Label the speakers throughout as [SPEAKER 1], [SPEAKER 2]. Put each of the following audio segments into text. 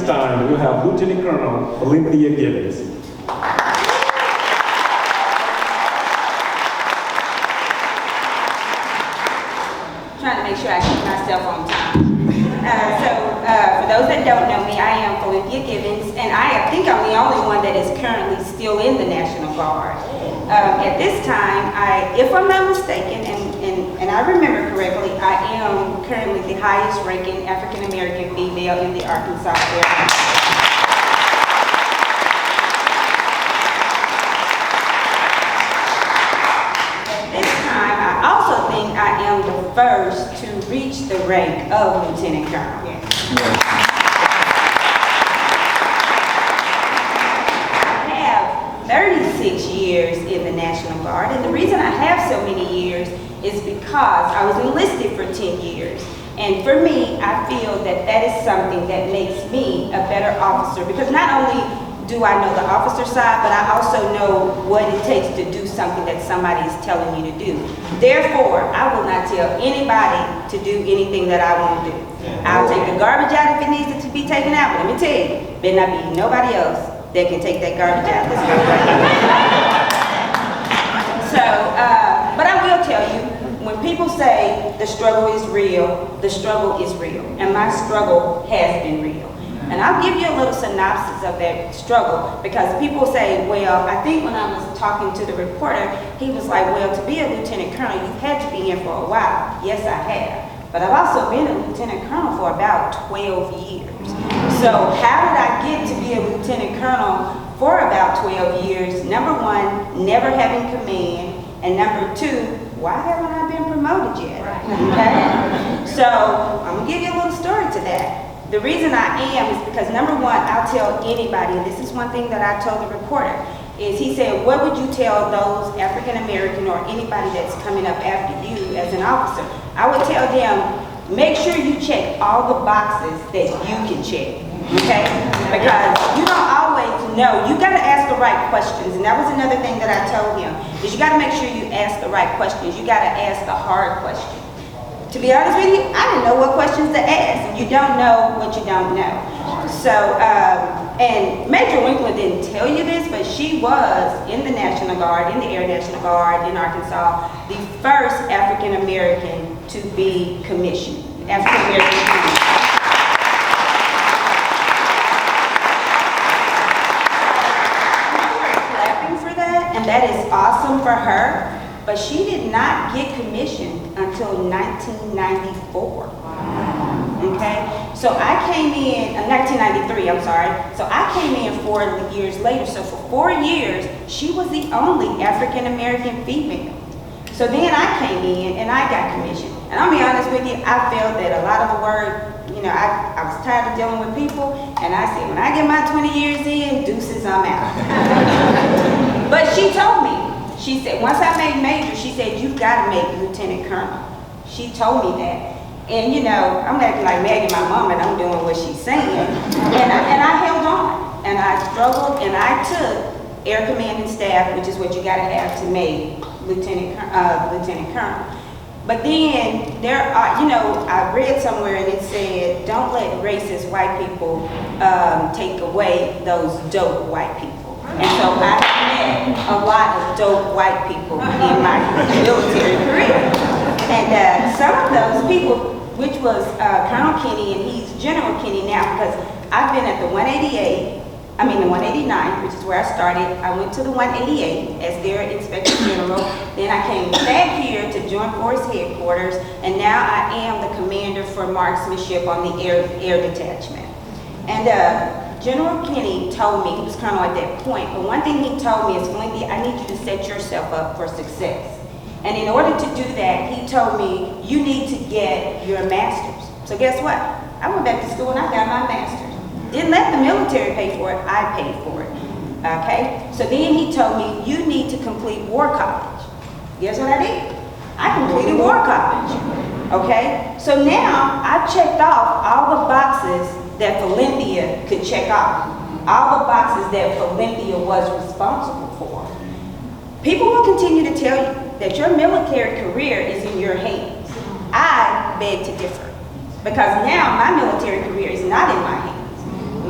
[SPEAKER 1] time, we have Lieutenant Colonel Phylinthia Gibbons.
[SPEAKER 2] Trying to make sure I keep myself on time. For those that don't know me, I am Phylinthia Gibbons, and I think I'm the only one that is currently still in the National Guard. At this time, if I'm not mistaken, and I remember correctly, I am currently the highest ranking African American female in the Arkansas area. I am the first to reach the rank of Lieutenant Colonel. Yes. I have 36 years in the National Guard, and the reason I have so many years is because I was enlisted for 10 years. And for me, I feel that that is something that makes me a better officer, because not only do I know the officer side, but I also know what it takes to do something that somebody is telling me to do. Therefore, I will not tell anybody to do anything that I won't do. I'll take the garbage out if it needs to be taken out, but let me tell you, there not be nobody else that can take that garbage out. But I will tell you, when people say the struggle is real, the struggle is real, and my struggle has been real. And I'll give you a little synopsis of that struggle, because people say, well, I think when I was talking to the reporter, he was like, well, to be a lieutenant colonel, you've had to be in for a while. Yes, I have. But I've also been a lieutenant colonel for about 12 years. So how did I get to be a lieutenant colonel for about 12 years? Number one, never having command. And number two, why haven't I been promoted yet? Okay? So I'm gonna give you a little story to that. The reason I am is because, number one, I'll tell anybody, and this is one thing that I told the reporter, is he said, what would you tell those African American or anybody that's coming up after you as an officer? I would tell them, make sure you check all the boxes that you can check, okay? Because you don't always know. You gotta ask the right questions, and that was another thing that I told him, is you gotta make sure you ask the right questions. You gotta ask the hard questions. To be honest with you, I didn't know what questions to ask, and you don't know what you don't know. So, and Major Winkler didn't tell you this, but she was in the National Guard, in the Air National Guard in Arkansas, the first African American to be commissioned. African American commissioned. We're clapping for that, and that is awesome for her. But she did not get commissioned until 1994. Okay? So I came in, 1993, I'm sorry. So I came in 4 years later. So for 4 years, she was the only African American female. So then I came in and I got commissioned. And I'll be honest with you, I felt that a lot of the work, I was tired of dealing with people, and I said, when I get my 20 years in, deuces, I'm out. But she told me, she said, once I made major, she said, you've got to make lieutenant colonel. She told me that. And I'm acting like Maggie, my mom, and I'm doing what she's saying. And I held on, and I struggled, and I took air command and staff, which is what you got to have to make lieutenant colonel. But then there are, I read somewhere and it said, don't let racist white people take away those dope white people. And so I met a lot of dope white people in my military career. And some of those people, which was Colonel Kenny, and he's General Kenny now, because I've been at the 189, which is where I started. I went to the 188 as their Inspector General. Then I came back here to Joint Force Headquarters, and now I am the commander for marksmanship on the air detachment. And General Kenny told me, he was colonel at that point, but one thing he told me is, Phylinthia, I need you to set yourself up for success. And in order to do that, he told me, you need to get your master's. So guess what? I went back to school and I got my master's. Didn't let the military pay for it, I paid for it. Okay? So then he told me, you need to complete War College. Guess what I did? I completed War College. Okay? So now I've checked off all the boxes that Phylinthia could check off. All the boxes that Phylinthia was responsible for. People will continue to tell you that your military career is in your hands. I beg to differ. Because now my military career is not in my hands.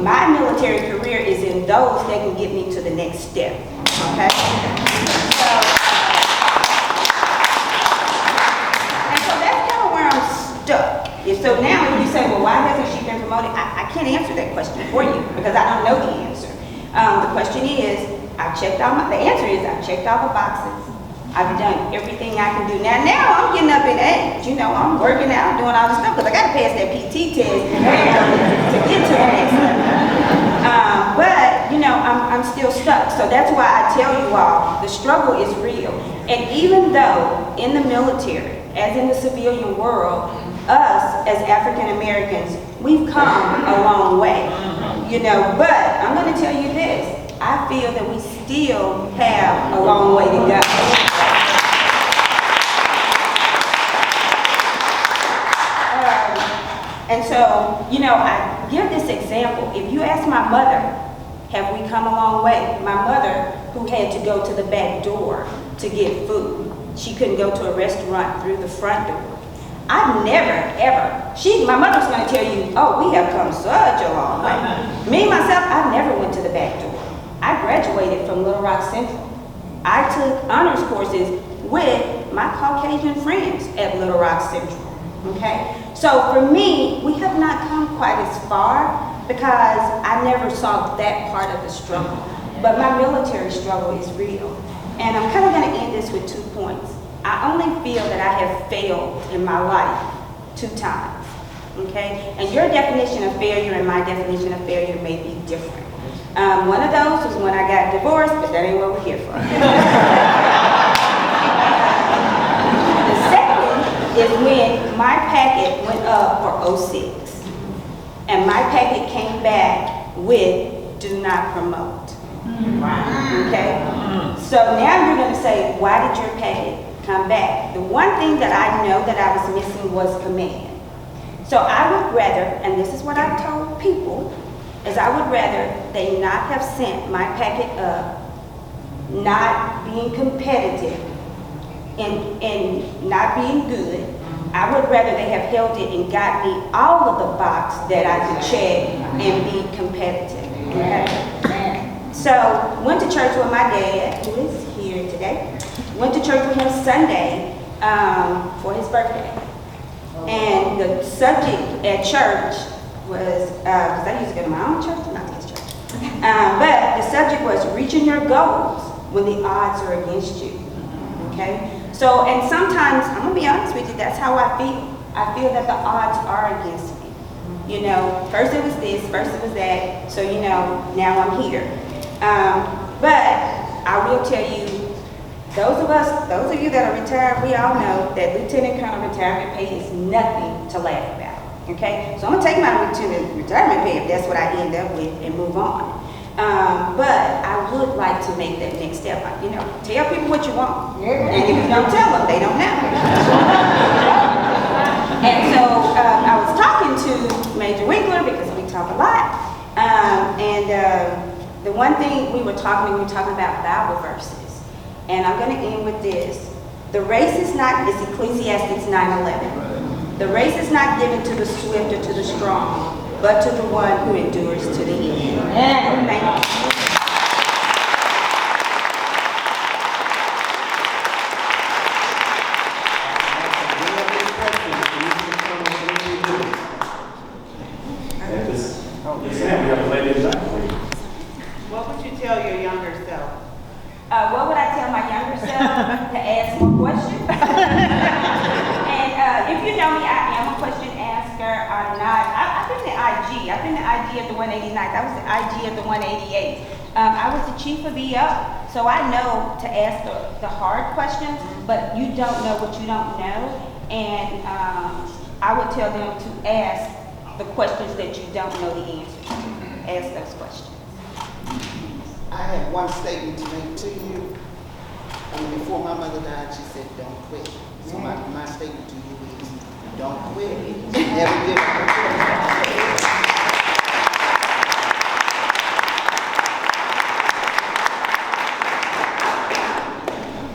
[SPEAKER 2] My military career is in those that can get me to the next step, okay? So that's kind of where I'm stuck. So now if you say, well, why hasn't she been promoted? I can't answer that question for you because I don't know the answer. The question is, the answer is I've checked all the boxes. I've done everything I can do. Now I'm getting up in age. You know, I'm working out, doing all this stuff because I got to pass that PT test to get to the next level. But, you know, I'm still stuck. So that's why I tell you all, the struggle is real. And even though in the military, as in the civilian world, us as African Americans, we've come a long way. You know, but I'm going to tell you this. I feel that we still have a long way to go. And so, you know, I give this example. If you ask my mother, have we come a long way? My mother, who had to go to the back door to get food, she couldn't go to a restaurant through the front door. I've never, ever, my mother's going to tell you, oh, we have come such a long way. Me, myself, I never went to the back door. I graduated from Little Rock Central. I took honors courses with my Caucasian friends at Little Rock Central, okay? So for me, we have not come quite as far because I never saw that part of the struggle. But my military struggle is real. And I'm kind of going to end this with 2 points. I only feel that I have failed in my life 2 times, okay? And your definition of failure and my definition of failure may be different. One of those was when I got divorced, but that ain't what we're here for. The second is when my packet went up for 06, and my packet came back with do not promote. Okay? So now you're going to say, why did your packet come back? The one thing that I know that I was missing was command. So I would rather, and this is what I've told people, is I would rather they not have sent my packet up, not being competitive, and not being good. I would rather they have held it and got me all of the box that I could check and be competitive. Okay? So went to church with my dad, who is here today. Went to church with him Sunday for his birthday. And the subject at church was, because I used to go to my own church, not his church. But the subject was reaching your goals when the odds are against you. Okay? So, and sometimes, I'm going to be honest with you, that's how I feel. I feel that the odds are against me. You know, first it was this, first it was that, so you know, now I'm here. But I will tell you, those of you that are retired, we all know that Lieutenant Colonel retirement pay is nothing to laugh about. Okay, so I'm gonna take my lieutenant retirement pay if that's what I end up with and move on. But I would like to make that next step. You know, tell people what you want, and if you don't tell them, they don't know. And so I was talking to Major Winkler because we talk a lot, and the one thing we were talking about Bible verses, and I'm going to end with this: the race is not, it's Ecclesiastes 9:11. The race is not given to the swift or to the strong, but to the one who endures to the end. Thank you.
[SPEAKER 3] What would you tell your younger self?
[SPEAKER 2] What would I tell my younger self? To ask more questions. And if you know me, I am a question asker. I'm not. I've been the IG. I've been the IG at the 189th. I was the IG at the 188th. I was the chief of EO. So I know to ask the hard questions, but you don't know what you don't know. And I would tell them to ask the questions that you don't know the answers to. Ask those questions.
[SPEAKER 3] I have one statement to make to you. Before my mother died, she said, don't quit. So my statement to you is, don't quit. Never give up.